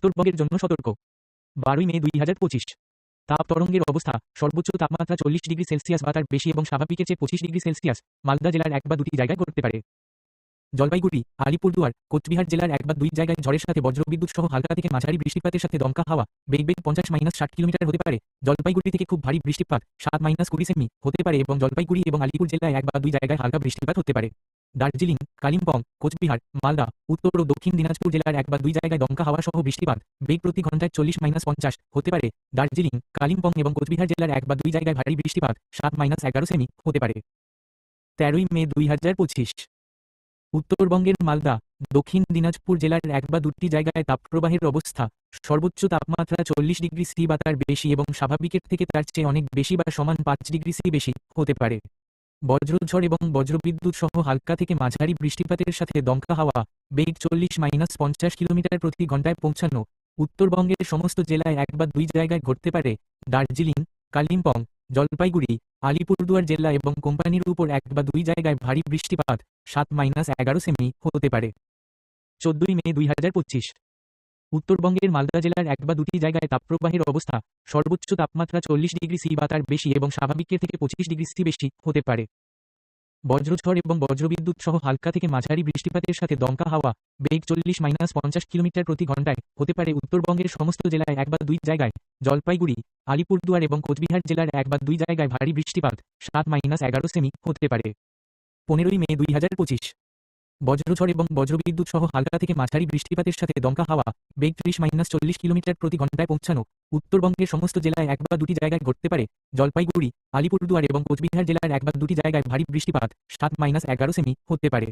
উত্তরবঙ্গের জন্য সতর্ক। 12 মে 2025। তাপ তরঙ্গের অবস্থা। সর্বোচ্চ তাপমাত্রা 40°C বা তার বেশি এবং স্বাভাবিকের চেয়ে 25°C মালদা জেলার এক বা দুটি জায়গায় ঘটতে পারে। জলপাইগুড়ি, আলিপুরদুয়ার, কোচবিহার জেলার এক বা দুই জায়গায় ঝড়ের সাথে বজ্রবিদ্যুৎ সহ হালকা থেকে মাঝারি বৃষ্টিপাতের সাথে দমকা হাওয়া, বেগ 50-60 কিলোমিটার হতে পারে। জলপাইগুড়ি থেকে খুব ভারী বৃষ্টিপাত 7-20 সেমি হতে পারে এবং জলপাইগুড়ি এবং আলিপুর জেলায় এক বা দুই জায়গায় হালকা বৃষ্টিপাত হতে পারে। দার্জিলিং, কালিম্পং, কোচবিহার, মালদা, উত্তর ও দক্ষিণ দিনাজপুর জেলার এক বা দুই জায়গায় দমকা হাওয়া সহ বৃষ্টিপাত, বেগ প্রতি ঘন্টায় 40-50 হতে পারে। দার্জিলিং, কালিম্পং এবং কোচবিহার জেলার এক বা দুই জায়গায় ভারী বৃষ্টিপাত 7-11 সেমি হতে পারে। 13 মে 2025। উত্তরবঙ্গের মালদা, দক্ষিণ দিনাজপুর জেলার এক বা দুটি জায়গায় তাপপ্রবাহের অবস্থা। সর্বোচ্চ তাপমাত্রা 40°C বা তার বেশি এবং স্বাভাবিকের থেকে তার চেয়ে অনেক বেশি বা সমান 5°C বেশি হতে পারে। বজ্রঝড় এবং বজ্রবিদ্যুৎ সহ হালকা থেকে মাঝারি বৃষ্টিপাতের সাথে দমকা হাওয়া, বেগ 40-50 কিলোমিটার প্রতি ঘন্টায় পৌঁছানো। উত্তরবঙ্গের সমস্ত জেলায় এক বা দুই জায়গায় ঘটতে পারে। দার্জিলিং, কালিম্পং, জলপাইগুড়ি, আলিপুরদুয়ার জেলা এবং কোম্পানির উপর এক বা দুই জায়গায় ভারী বৃষ্টিপাত 7-11 সেমি হতে পারে। 14 মে 2025। উত্তরবঙ্গের মালদা জেলার এক বা দুটি জায়গায় তাপপ্রবাহের অবস্থা। সর্বোচ্চ তাপমাত্রা 40°C বা তার বেশি এবং স্বাভাবিকের থেকে 25°C বেশি হতে পারে। বজ্রঝড় এবং বজ্রবিদ্যুৎ সহ হালকা থেকে মাঝারি বৃষ্টিপাতের সাথে দমকা হাওয়া, বেগ 40-50 কিলোমিটার প্রতি ঘন্টায় হতে পারে। উত্তরবঙ্গের সমস্ত জেলায় এক বা দুই জায়গায়। জলপাইগুড়ি, আলিপুরদুয়ার এবং কোচবিহার জেলার এক বা দুই জায়গায় ভারী বৃষ্টিপাত 7-11 সেমি হতে পারে। 15 মে 2025। বজ্রঝড় এবং বজ্রবিদ্যুৎ সহ হালকা থেকে মাঝারি বৃষ্টিপাতের সাথে দমকা হাওয়া, বেগ 30-40 কিলোমিটার প্রতি ঘন্টায় পৌঁছানো। উত্তরবঙ্গের সমস্ত জেলায় এক বা দুটি জায়গায় ঘটতে পারে। জলপাইগুড়ি, আলিপুরদুয়ার এবং কোচবিহার জেলার এক বা দুটি জায়গায় ভারী বৃষ্টিপাত 7-11 সেমি হতে পারে।